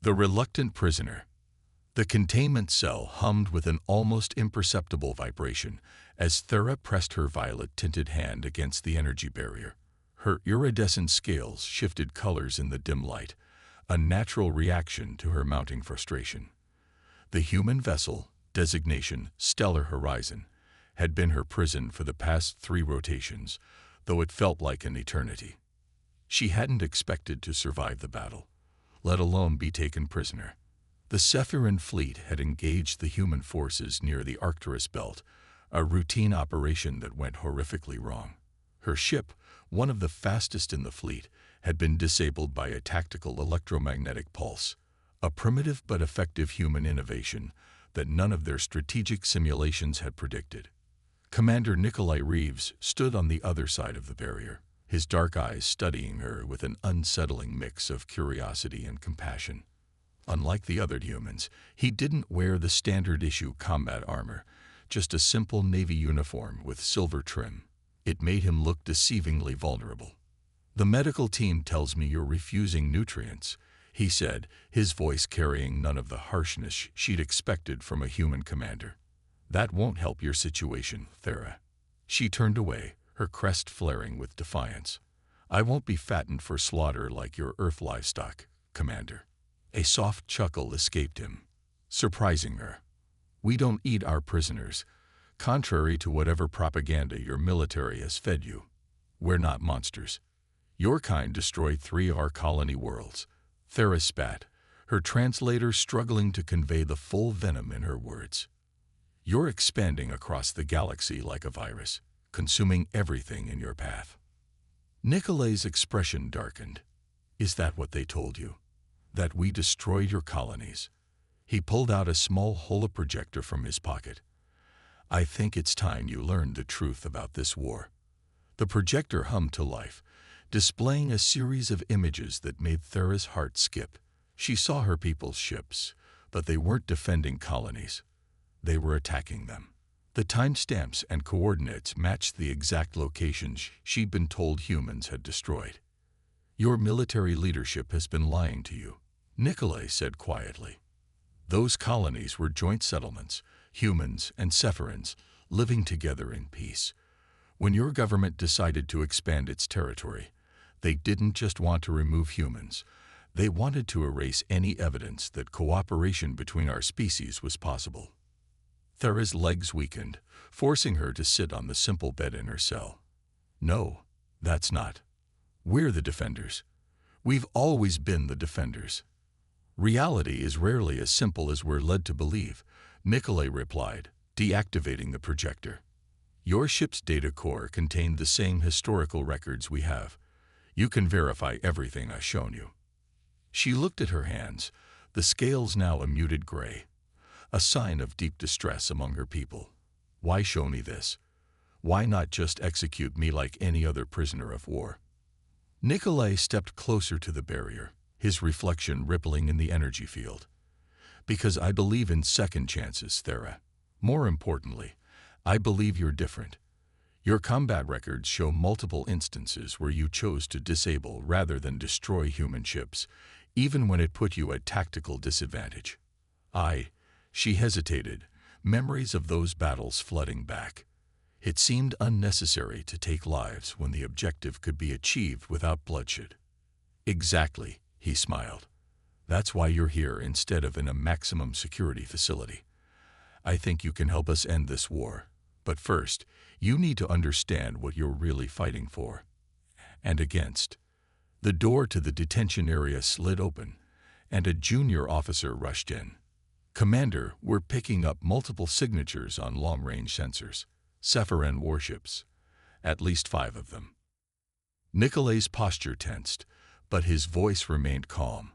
The reluctant prisoner. The containment cell hummed with an almost imperceptible vibration as Thera pressed her violet-tinted hand against the energy barrier. Her iridescent scales shifted colors in the dim light, a natural reaction to her mounting frustration. The human vessel, designation Stellar Horizon, had been her prison for the past 3 rotations, though it felt like an eternity. She hadn't expected to survive the battle, let alone be taken prisoner. The Sephiran fleet had engaged the human forces near the Arcturus belt, a routine operation that went horrifically wrong. Her ship, one of the fastest in the fleet, had been disabled by a tactical electromagnetic pulse, a primitive but effective human innovation that none of their strategic simulations had predicted. Commander Nikolai Reeves stood on the other side of the barrier, his dark eyes studying her with an unsettling mix of curiosity and compassion. Unlike the other humans, he didn't wear the standard-issue combat armor, just a simple navy uniform with silver trim. It made him look deceivingly vulnerable. "The medical team tells me you're refusing nutrients," he said, his voice carrying none of the harshness she'd expected from a human commander. "That won't help your situation, Thera." She turned away, her crest flaring with defiance. "I won't be fattened for slaughter like your Earth livestock, Commander." A soft chuckle escaped him, surprising her. "We don't eat our prisoners, contrary to whatever propaganda your military has fed you. We're not monsters. Your kind destroyed 3 of our colony worlds." Thera spat, her translator struggling to convey the full venom in her words. "You're expanding across the galaxy like a virus, consuming everything in your path." Nikolai's expression darkened. "Is that what they told you? That we destroyed your colonies?" He pulled out a small holoprojector from his pocket. "I think it's time you learned the truth about this war." The projector hummed to life, displaying a series of images that made Thera's heart skip. She saw her people's ships, but they weren't defending colonies. They were attacking them. The timestamps and coordinates matched the exact locations she'd been told humans had destroyed. "Your military leadership has been lying to you," Nikolai said quietly. "Those colonies were joint settlements, humans and Sephirans living together in peace. When your government decided to expand its territory, they didn't just want to remove humans. They wanted to erase any evidence that cooperation between our species was possible." Thera's legs weakened, forcing her to sit on the simple bed in her cell. "No, that's not. We're the defenders. We've always been the defenders." "Reality is rarely as simple as we're led to believe," Nikolai replied, deactivating the projector. "Your ship's data core contained the same historical records we have. You can verify everything I've shown you." She looked at her hands, the scales now a muted gray, a sign of deep distress among her people. "Why show me this? Why not just execute me like any other prisoner of war?" Nikolai stepped closer to the barrier, his reflection rippling in the energy field. "Because I believe in second chances, Thera. More importantly, I believe you're different. Your combat records show multiple instances where you chose to disable rather than destroy human ships, even when it put you at tactical disadvantage." She hesitated, memories of those battles flooding back. It seemed unnecessary to take lives when the objective could be achieved without bloodshed. "Exactly," he smiled. "That's why you're here instead of in a maximum security facility. I think you can help us end this war. But first, you need to understand what you're really fighting for and against." The door to the detention area slid open, and a junior officer rushed in. "Commander, we're picking up multiple signatures on long-range sensors. Sephiran warships. At least 5 of them." Nikolai's posture tensed, but his voice remained calm.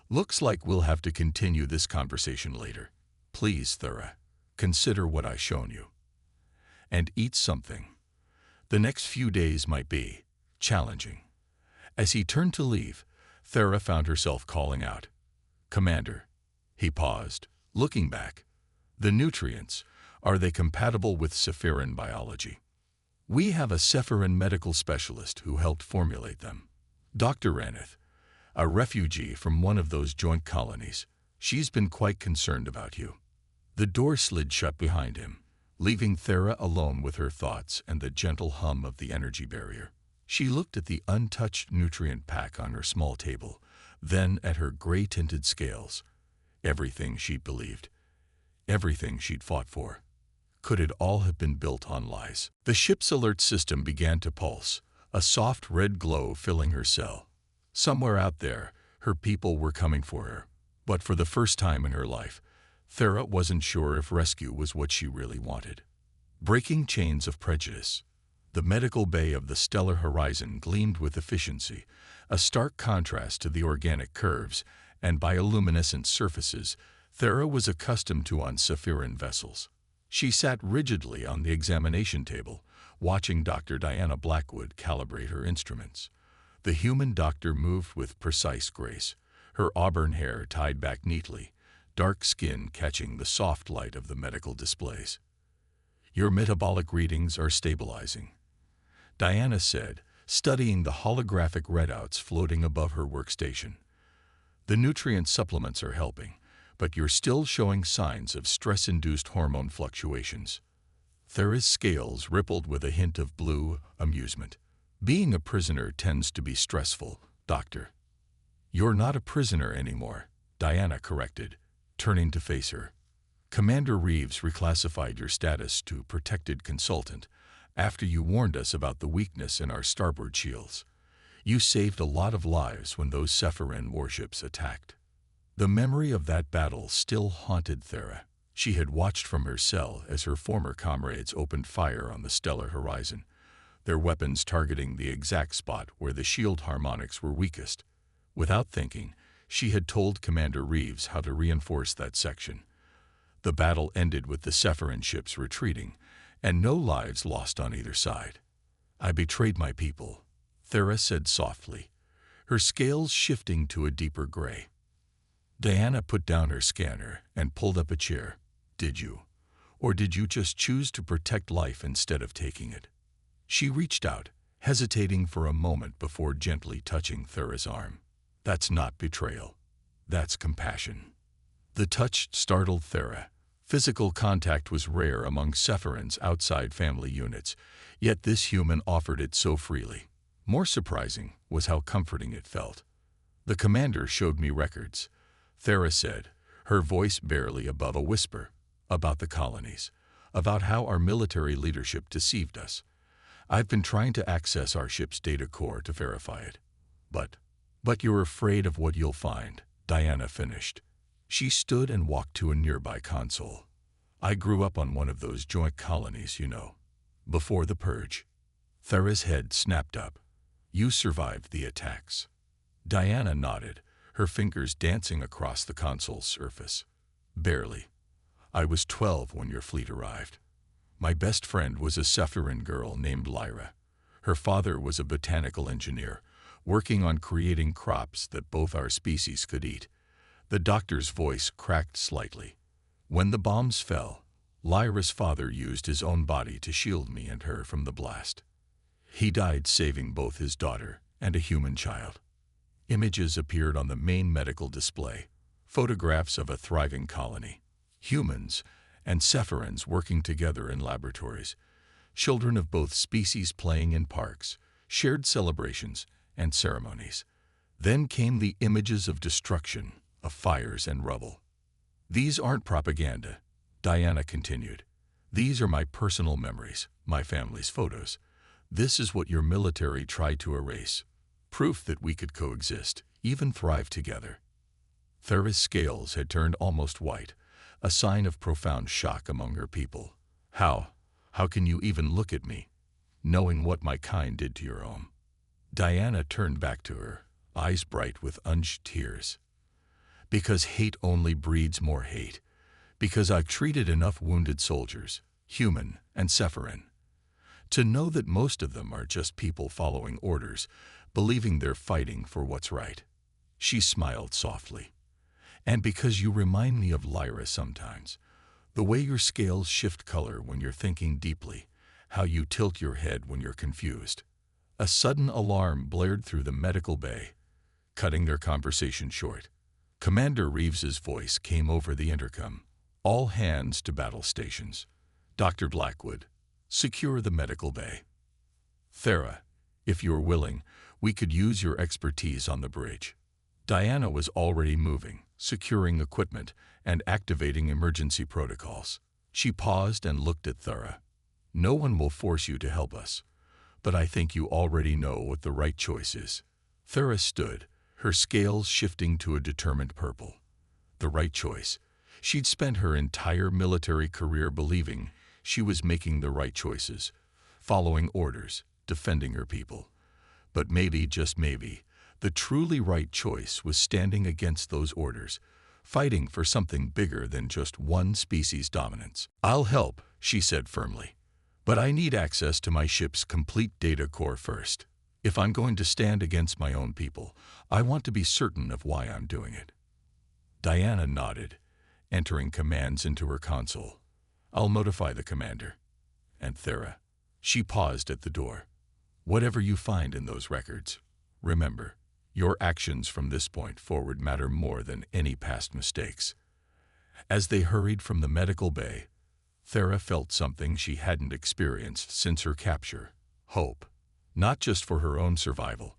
"Looks like we'll have to continue this conversation later. Please, Thera, consider what I've shown you. And eat something. The next few days might be challenging." As he turned to leave, Thera found herself calling out, "Commander." He paused, looking back. "The nutrients, are they compatible with Sephiran biology?" "We have a Sephiran medical specialist who helped formulate them. Dr. Raneth. a refugee from one of those joint colonies. She's been quite concerned about you." The door slid shut behind him, leaving Thera alone with her thoughts and the gentle hum of the energy barrier. She looked at the untouched nutrient pack on her small table, then at her gray-tinted scales. Everything she'd believed, everything she'd fought for. Could it all have been built on lies? The ship's alert system began to pulse, a soft red glow filling her cell. Somewhere out there, her people were coming for her. But for the first time in her life, Thera wasn't sure if rescue was what she really wanted. Breaking chains of prejudice. The medical bay of the stellar horizon gleamed with efficiency, a stark contrast to the organic curves and bioluminescent surfaces Thera was accustomed to on Sephiran vessels. She sat rigidly on the examination table, watching Dr. Diana Blackwood calibrate her instruments. The human doctor moved with precise grace, her auburn hair tied back neatly, dark skin catching the soft light of the medical displays. "Your metabolic readings are stabilizing," Diana said, studying the holographic readouts floating above her workstation. "The nutrient supplements are helping, but you're still showing signs of stress-induced hormone fluctuations." Thera's scales rippled with a hint of blue amusement. "Being a prisoner tends to be stressful, Doctor." "You're not a prisoner anymore," Diana corrected, turning to face her. "Commander Reeves reclassified your status to protected consultant after you warned us about the weakness in our starboard shields. You saved a lot of lives when those Sephiran warships attacked." The memory of that battle still haunted Thera. She had watched from her cell as her former comrades opened fire on the stellar horizon, their weapons targeting the exact spot where the shield harmonics were weakest. Without thinking, she had told Commander Reeves how to reinforce that section. The battle ended with the Sephiran ships retreating, and no lives lost on either side. "I betrayed my people," Thera said softly, her scales shifting to a deeper gray. Diana put down her scanner and pulled up a chair. "Did you? Or did you just choose to protect life instead of taking it?" She reached out, hesitating for a moment before gently touching Thera's arm. "That's not betrayal. That's compassion." The touch startled Thera. Physical contact was rare among Sephiran's outside family units, yet this human offered it so freely. More surprising was how comforting it felt. "The commander showed me records," Thera said, her voice barely above a whisper, "about the colonies, about how our military leadership deceived us. I've been trying to access our ship's data core to verify it. But you're afraid of what you'll find," Diana finished. She stood and walked to a nearby console. "I grew up on one of those joint colonies, you know. Before the purge." Thera's head snapped up. "You survived the attacks." Diana nodded, her fingers dancing across the console's surface. "Barely. I was 12 when your fleet arrived. My best friend was a Sephiran girl named Lyra. Her father was a botanical engineer, working on creating crops that both our species could eat." The doctor's voice cracked slightly. "When the bombs fell, Lyra's father used his own body to shield me and her from the blast. He died saving both his daughter and a human child." Images appeared on the main medical display, photographs of a thriving colony, humans and Sephirans working together in laboratories, children of both species playing in parks, shared celebrations and ceremonies. Then came the images of destruction, of fires and rubble. "These aren't propaganda," Diana continued. "These are my personal memories, my family's photos. This is what your military tried to erase. Proof that we could coexist, even thrive together." Thera's scales had turned almost white, a sign of profound shock among her people. How can you even look at me, knowing what my kind did to your own?" Diana turned back to her, eyes bright with unshed tears. "Because hate only breeds more hate. Because I've treated enough wounded soldiers, human and Sephiran, to know that most of them are just people following orders, believing they're fighting for what's right." She smiled softly. "And because you remind me of Lyra sometimes, the way your scales shift color when you're thinking deeply, how you tilt your head when you're confused." A sudden alarm blared through the medical bay. cutting their conversation short. Commander Reeves's voice came over the intercom. All hands to battle stations. Dr. Blackwood, secure the medical bay. Thera, if you're willing, we could use your expertise on the bridge. Diana was already moving, securing equipment, and activating emergency protocols. She paused and looked at Thera. No one will force you to help us, but I think you already know what the right choice is. Thera stood, her scales shifting to a determined purple. The right choice. She'd spent her entire military career believing she was making the right choices, following orders, defending her people. But maybe, just maybe, the truly right choice was standing against those orders, fighting for something bigger than just one species' dominance. I'll help, she said firmly, but I need access to my ship's complete data core first. If I'm going to stand against my own people, I want to be certain of why I'm doing it. Diana nodded, entering commands into her console. I'll notify the commander. And Thera. She paused at the door. Whatever you find in those records, remember, your actions from this point forward matter more than any past mistakes. As they hurried from the medical bay, Thera felt something she hadn't experienced since her capture: hope. Not just for her own survival,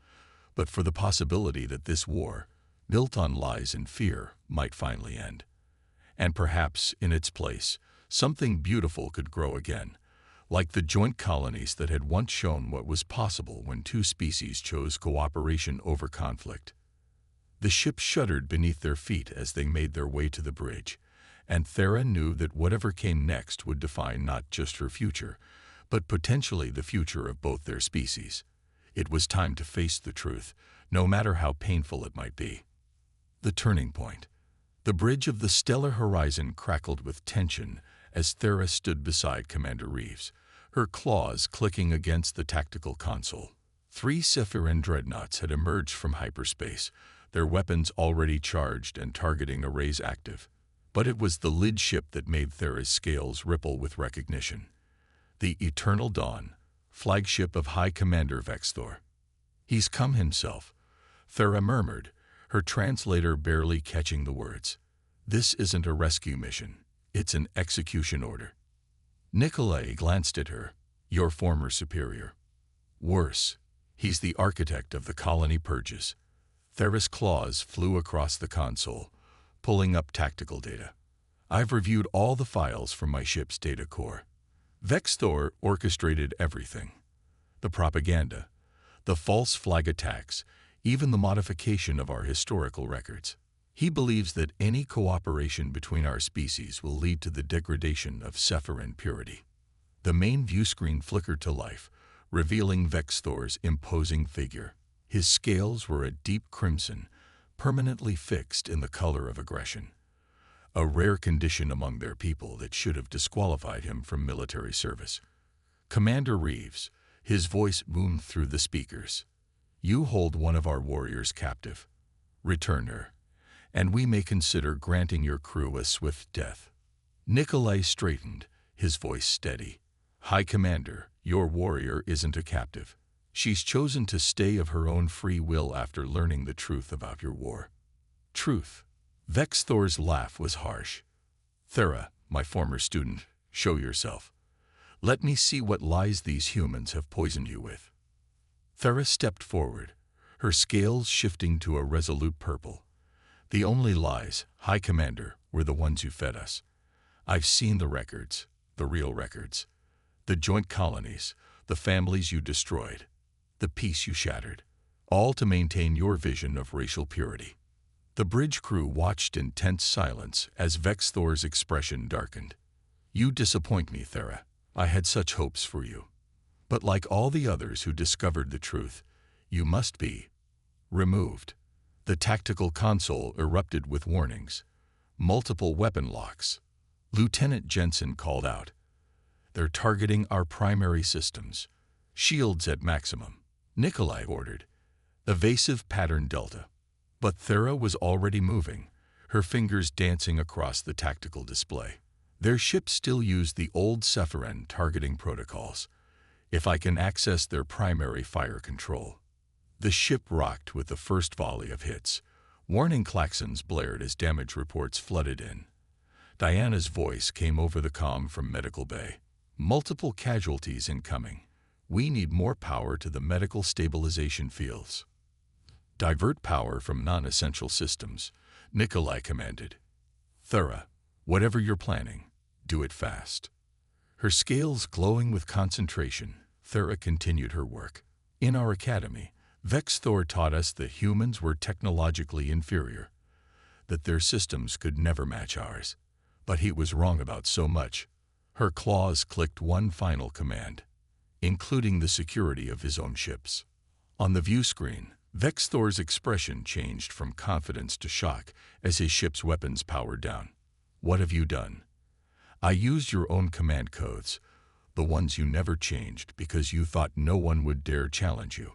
but for the possibility that this war, built on lies and fear, might finally end. And perhaps, in its place, something beautiful could grow again, like the joint colonies that had once shown what was possible when two species chose cooperation over conflict. The ship shuddered beneath their feet as they made their way to the bridge, and Thera knew that whatever came next would define not just her future, but potentially the future of both their species. It was time to face the truth, no matter how painful it might be. The turning point. The bridge of the stellar horizon crackled with tension as Thera stood beside Commander Reeves, her claws clicking against the tactical console. 3 Sephiran dreadnoughts had emerged from hyperspace, their weapons already charged and targeting arrays active. But it was the lid ship that made Thera's scales ripple with recognition. The Eternal Dawn, flagship of High Commander Vexthor. He's come himself, Thera murmured, her translator barely catching the words. This isn't a rescue mission, it's an execution order. Nikolai glanced at her, your former superior. Worse, he's the architect of the colony purges. Thera's claws flew across the console, pulling up tactical data. I've reviewed all the files from my ship's data core. Vexthor orchestrated everything. The propaganda, the false flag attacks, even the modification of our historical records. He believes that any cooperation between our species will lead to the degradation of Sephiran purity. The main view screen flickered to life, revealing Vexthor's imposing figure. His scales were a deep crimson, permanently fixed in the color of aggression. A rare condition among their people that should have disqualified him from military service. Commander Reeves, his voice boomed through the speakers. You hold one of our warriors captive. Return her, and we may consider granting your crew a swift death. Nikolai straightened, his voice steady. High Commander, your warrior isn't a captive. She's chosen to stay of her own free will after learning the truth about your war. Truth. Vexthor's laugh was harsh. Thera, my former student, show yourself. Let me see what lies these humans have poisoned you with. Thera stepped forward, her scales shifting to a resolute purple. The only lies, High Commander, were the ones you fed us. I've seen the records, the real records. The joint colonies, the families you destroyed, the peace you shattered, all to maintain your vision of racial purity. The bridge crew watched in tense silence as Vexthor's expression darkened. You disappoint me, Thera. I had such hopes for you. But like all the others who discovered the truth, you must be removed. The tactical console erupted with warnings. Multiple weapon locks. Lieutenant Jensen called out. They're targeting our primary systems. Shields at maximum. Nikolai ordered. Evasive pattern delta. But Thera was already moving, her fingers dancing across the tactical display. Their ship still used the old Sephiran targeting protocols. If I can access their primary fire control. The ship rocked with the first volley of hits. Warning klaxons blared as damage reports flooded in. Diana's voice came over the comm from Medical Bay. Multiple casualties incoming. We need more power to the medical stabilization fields. Divert power from non-essential systems, Nikolai commanded. Thera, whatever you're planning, do it fast. Her scales glowing with concentration, Thera continued her work. In our academy, Vexthor taught us that humans were technologically inferior, that their systems could never match ours. But he was wrong about so much. Her claws clicked one final command, including the security of his own ships. On the view screen, Vexthor's expression changed from confidence to shock as his ship's weapons powered down. What have you done? I used your own command codes, the ones you never changed because you thought no one would dare challenge you.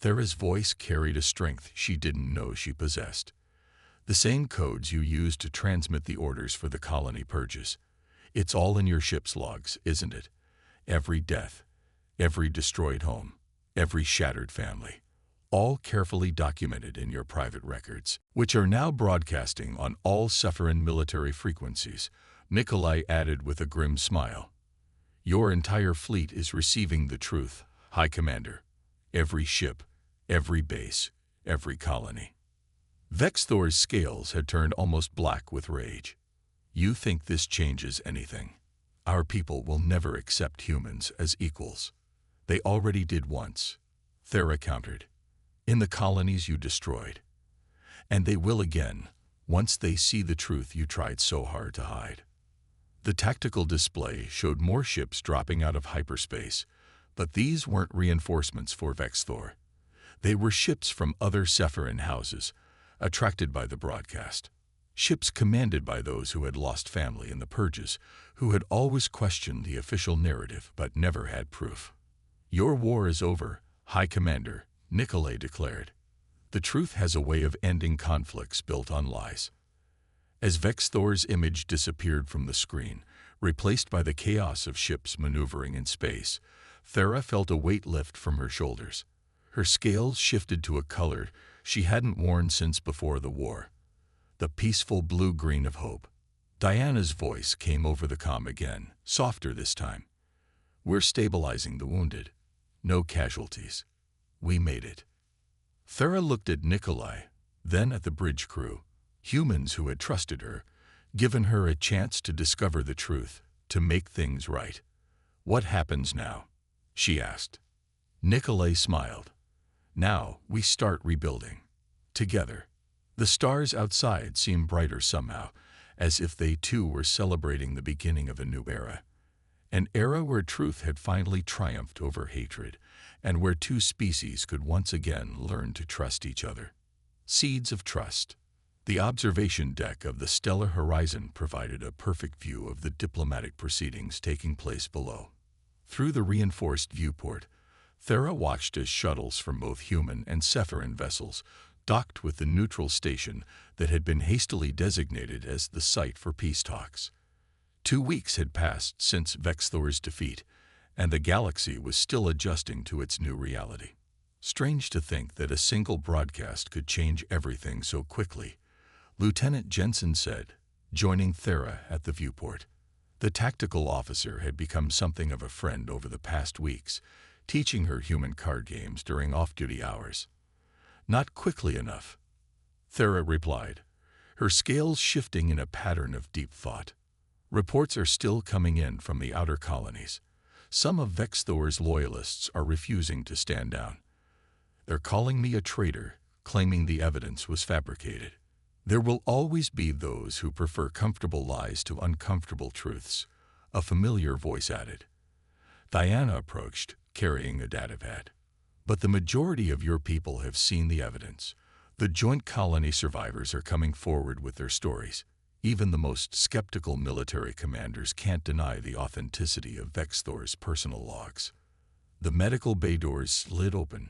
Thera's voice carried a strength she didn't know she possessed. The same codes you used to transmit the orders for the colony purges. It's all in your ship's logs, isn't it? Every death, every destroyed home, every shattered family. All carefully documented in your private records, which are now broadcasting on all Sephiran military frequencies, Nikolai added with a grim smile. Your entire fleet is receiving the truth, High Commander. Every ship, every base, every colony. Vexthor's scales had turned almost black with rage. You think this changes anything? Our people will never accept humans as equals. They already did once, Thera countered, in the colonies you destroyed. And they will again, once they see the truth you tried so hard to hide. The tactical display showed more ships dropping out of hyperspace, but these weren't reinforcements for Vexthor. They were ships from other Sephiran houses, attracted by the broadcast. Ships commanded by those who had lost family in the purges, who had always questioned the official narrative but never had proof. Your war is over, High Commander, Nikolai declared. The truth has a way of ending conflicts built on lies. As Vexthor's image disappeared from the screen, replaced by the chaos of ships maneuvering in space, Thera felt a weight lift from her shoulders. Her scales shifted to a color she hadn't worn since before the war, the peaceful blue-green of hope. Diana's voice came over the comm again, softer this time. We're stabilizing the wounded. No casualties. We made it. Thera looked at Nikolai, then at the bridge crew, humans who had trusted her, given her a chance to discover the truth, to make things right. What happens now? She asked. Nikolai smiled. Now we start rebuilding. Together. The stars outside seemed brighter somehow, as if they too were celebrating the beginning of a new era. An era where truth had finally triumphed over hatred, and where two species could once again learn to trust each other. Seeds of trust. The observation deck of the stellar horizon provided a perfect view of the diplomatic proceedings taking place below. Through the reinforced viewport, Thera watched as shuttles from both human and Sephiran vessels docked with the neutral station that had been hastily designated as the site for peace talks. 2 weeks had passed since Vexthor's defeat, and the galaxy was still adjusting to its new reality. Strange to think that a single broadcast could change everything so quickly, Lieutenant Jensen said, joining Thera at the viewport. The tactical officer had become something of a friend over the past weeks, teaching her human card games during off-duty hours. Not quickly enough, Thera replied, her scales shifting in a pattern of deep thought. Reports are still coming in from the outer colonies. Some of Vexthor's loyalists are refusing to stand down. They're calling me a traitor, claiming the evidence was fabricated. There will always be those who prefer comfortable lies to uncomfortable truths, a familiar voice added. Diana approached, carrying a datapad. But the majority of your people have seen the evidence. The joint colony survivors are coming forward with their stories. Even the most skeptical military commanders can't deny the authenticity of Vexthor's personal logs. The medical bay doors slid open,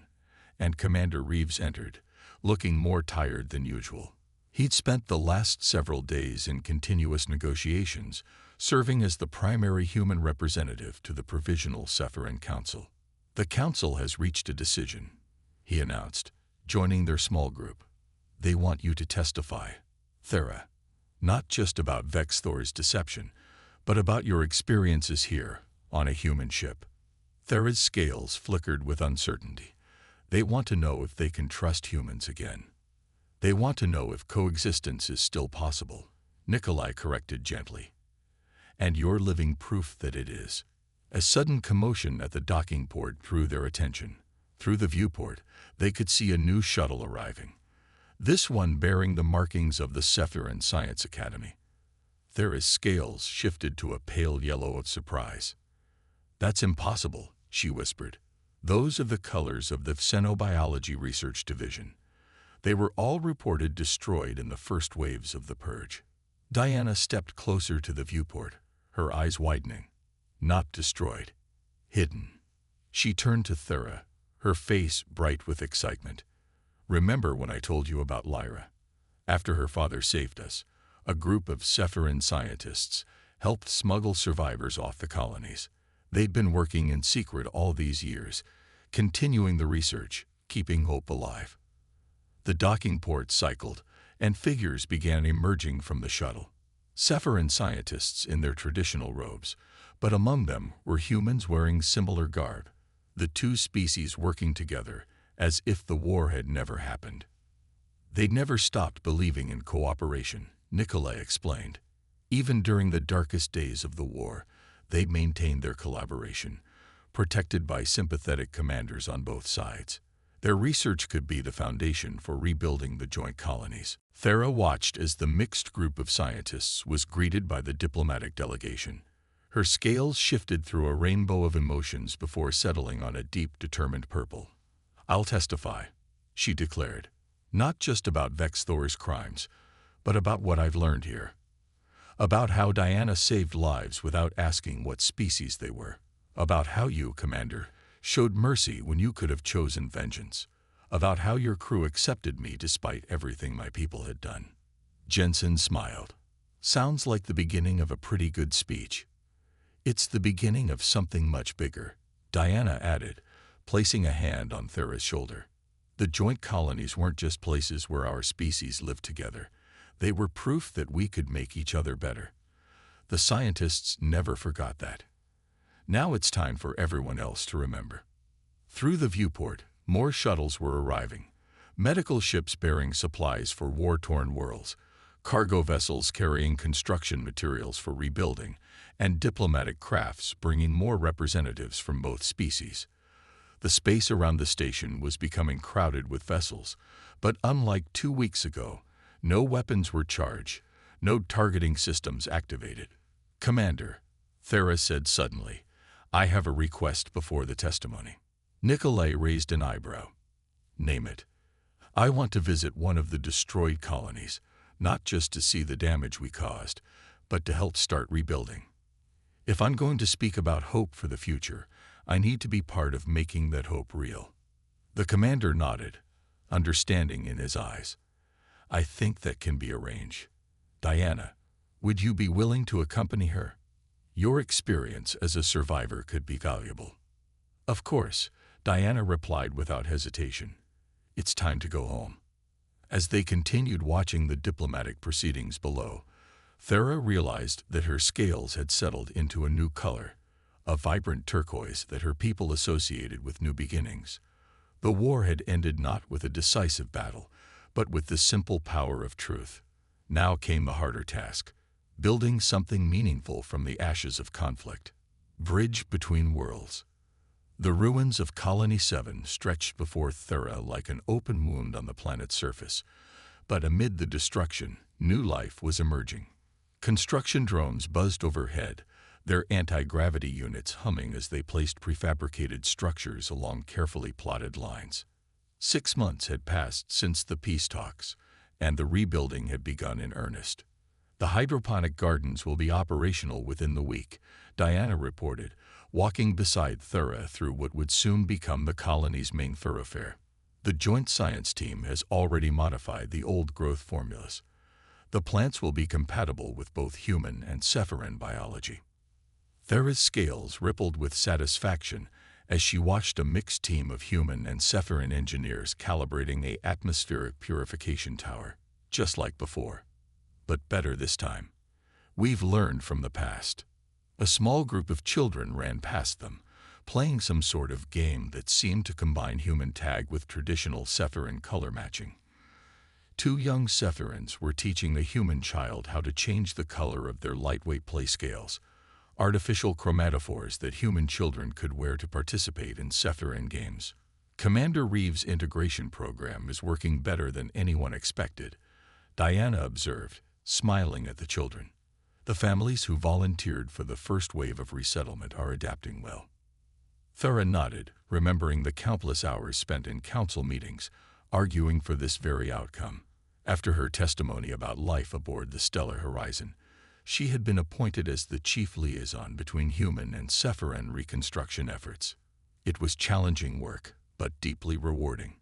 and Commander Reeves entered, looking more tired than usual. He'd spent the last several days in continuous negotiations, serving as the primary human representative to the Provisional Sephiran Council. The Council has reached a decision. he announced, joining their small group. They want you to testify, Thera, not just about Vex Thor's deception, but about your experiences here on a human ship. Thera's scales flickered with uncertainty. They want to know if they can trust humans again. They want to know if coexistence is still possible, Nikolai corrected gently. And you're living proof that it is. A sudden commotion at the docking port drew their attention. Through the viewport, they could see a new shuttle arriving. This one bearing the markings of the Sephiran Science Academy. Thera's scales shifted to a pale yellow of surprise. That's impossible, she whispered. Those are the colors of the Xenobiology Research Division. They were all reported destroyed in the first waves of the purge. Diana stepped closer to the viewport, her eyes widening. Not destroyed. Hidden. She turned to Thera, her face bright with excitement. Remember when I told you about Lyra? After her father saved us, a group of Sephiran scientists helped smuggle survivors off the colonies. They'd been working in secret all these years, continuing the research, keeping hope alive. The docking port cycled, and figures began emerging from the shuttle. Sephiran scientists in their traditional robes, but among them were humans wearing similar garb, the two species working together as if the war had never happened. They'd never stopped believing in cooperation, Nikolai explained. Even during the darkest days of the war, they maintained their collaboration, protected by sympathetic commanders on both sides. Their research could be the foundation for rebuilding the joint colonies. Thera watched as the mixed group of scientists was greeted by the diplomatic delegation. Her scales shifted through a rainbow of emotions before settling on a deep, determined purple. I'll testify, she declared, not just about Vex Thor's crimes, but about what I've learned here. About how Diana saved lives without asking what species they were. About how you, Commander, showed mercy when you could have chosen vengeance. About how your crew accepted me despite everything my people had done. Jensen smiled. Sounds like the beginning of a pretty good speech. It's the beginning of something much bigger, Diana added, placing a hand on Thera's shoulder. The joint colonies weren't just places where our species lived together. They were proof that we could make each other better. The scientists never forgot that. Now it's time for everyone else to remember. Through the viewport, more shuttles were arriving. Medical ships bearing supplies for war-torn worlds, cargo vessels carrying construction materials for rebuilding, and diplomatic crafts bringing more representatives from both species. The space around the station was becoming crowded with vessels, but unlike 2 weeks ago, no weapons were charged, no targeting systems activated. Commander, Thera said suddenly, I have a request before the testimony. Nikolai raised an eyebrow. Name it. I want to visit one of the destroyed colonies, not just to see the damage we caused, but to help start rebuilding. If I'm going to speak about hope for the future, I need to be part of making that hope real. The commander nodded, understanding in his eyes. I think that can be arranged. Diana, would you be willing to accompany her? Your experience as a survivor could be valuable. Of course, Diana replied without hesitation. It's time to go home. As they continued watching the diplomatic proceedings below, Thera realized that her scales had settled into a new color, a vibrant turquoise that her people associated with new beginnings. The war had ended not with a decisive battle, but with the simple power of truth. Now came the harder task, building something meaningful from the ashes of conflict. Bridge between worlds. The ruins of Colony 7 stretched before Thera like an open wound on the planet's surface, but amid the destruction, new life was emerging. Construction drones buzzed overhead, their anti-gravity units humming as they placed prefabricated structures along carefully plotted lines. 6 months had passed since the peace talks, and the rebuilding had begun in earnest. The hydroponic gardens will be operational within the week, Diana reported, walking beside Thera through what would soon become the colony's main thoroughfare. The joint science team has already modified the old growth formulas. The plants will be compatible with both human and Sephiran biology. Thera's scales rippled with satisfaction as she watched a mixed team of human and Sephiran engineers calibrating a atmospheric purification tower, just like before. But better this time. We've learned from the past. A small group of children ran past them, playing some sort of game that seemed to combine human tag with traditional Sephiran color matching. Two young Sephirans were teaching a human child how to change the color of their lightweight play scales, artificial chromatophores that human children could wear to participate in Sephiran games. Commander Reeves' integration program is working better than anyone expected, Diana observed, smiling at the children. The families who volunteered for the first wave of resettlement are adapting well. Thera nodded, remembering the countless hours spent in council meetings, arguing for this very outcome. After her testimony about life aboard the Stellar Horizon, she had been appointed as the chief liaison between human and Sephiran reconstruction efforts. It was challenging work, but deeply rewarding.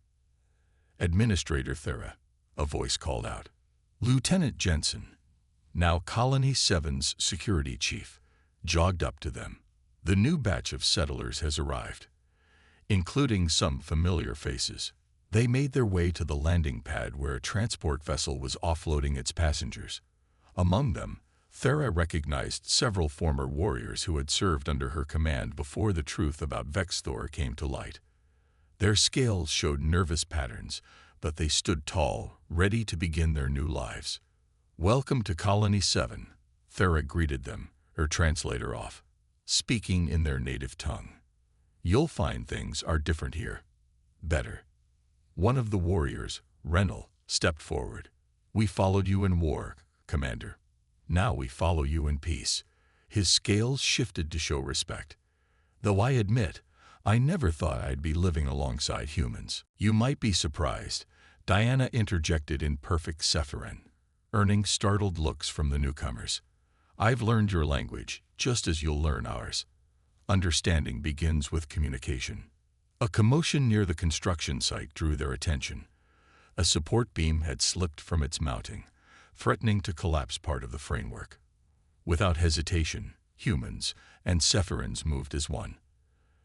Administrator Thera, a voice called out. Lieutenant Jensen, now Colony 7's security chief, jogged up to them. The new batch of settlers has arrived, including some familiar faces. They made their way to the landing pad where a transport vessel was offloading its passengers. Among them, Thera recognized several former warriors who had served under her command before the truth about Vexthor came to light. Their scales showed nervous patterns, but they stood tall, ready to begin their new lives. Welcome to Colony 7, Thera greeted them, her translator off, speaking in their native tongue. You'll find things are different here. Better. One of the warriors, Renal, stepped forward. We followed you in war, Commander. Now we follow you in peace. His scales shifted to show respect. Though I admit, I never thought I'd be living alongside humans. You might be surprised, Diana interjected in perfect Sephiran, earning startled looks from the newcomers. I've learned your language, just as you'll learn ours. Understanding begins with communication. A commotion near the construction site drew their attention. A support beam had slipped from its mounting, threatening to collapse part of the framework. Without hesitation, humans and Sephirans moved as one.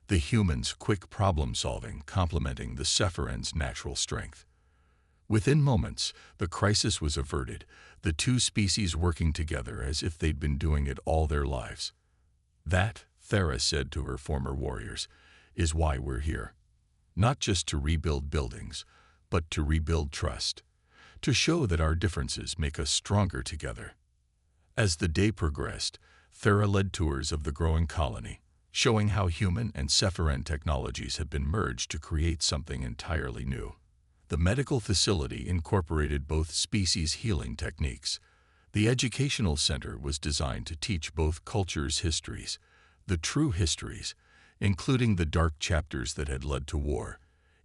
The humans' quick problem-solving complementing the Sephirans' natural strength. Within moments, the crisis was averted, the two species working together as if they'd been doing it all their lives. That, Thera said to her former warriors, is why we're here. Not just to rebuild buildings, but to rebuild trust, to show that our differences make us stronger together. As the day progressed, Thera led tours of the growing colony, showing how human and Sephiran technologies had been merged to create something entirely new. The medical facility incorporated both species healing techniques. The educational center was designed to teach both cultures' histories, the true histories, including the dark chapters that had led to war,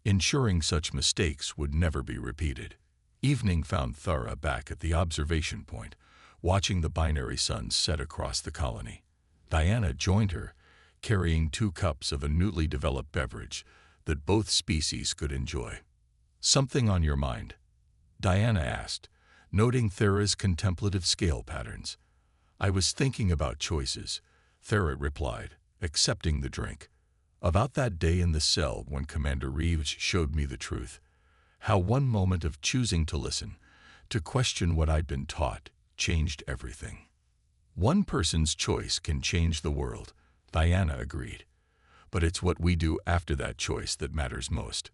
ensuring such mistakes would never be repeated. Evening found Thera back at the observation point, watching the binary suns set across the colony. Diana joined her, carrying 2 cups of a newly developed beverage that both species could enjoy. Something on your mind? Diana asked, noting Thera's contemplative scale patterns. I was thinking about choices, Thera replied, accepting the drink. About that day in the cell when Commander Reeves showed me the truth. How one moment of choosing to listen, to question what I'd been taught, changed everything. One person's choice can change the world, Diana agreed. But it's what we do after that choice that matters most.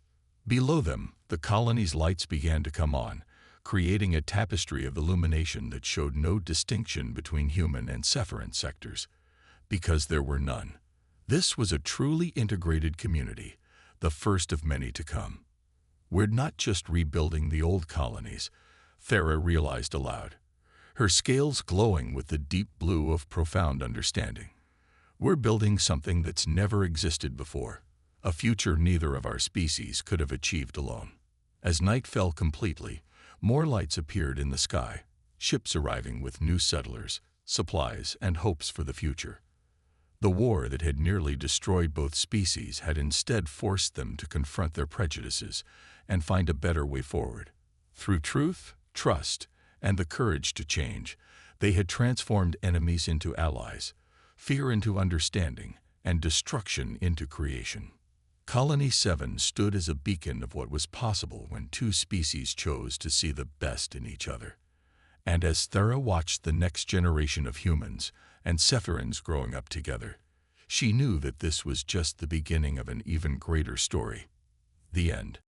Below them, the colony's lights began to come on, creating a tapestry of illumination that showed no distinction between human and Sephiran sectors, because there were none. This was a truly integrated community, the first of many to come. We're not just rebuilding the old colonies, Thera realized aloud, her scales glowing with the deep blue of profound understanding. We're building something that's never existed before, a future neither of our species could have achieved alone. As night fell completely, more lights appeared in the sky, ships arriving with new settlers, supplies, and hopes for the future. The war that had nearly destroyed both species had instead forced them to confront their prejudices and find a better way forward. Through truth, trust, and the courage to change, they had transformed enemies into allies, fear into understanding, and destruction into creation. Colony 7 stood as a beacon of what was possible when two species chose to see the best in each other. And as Thera watched the next generation of humans and Sephiroths growing up together, she knew that this was just the beginning of an even greater story. The end.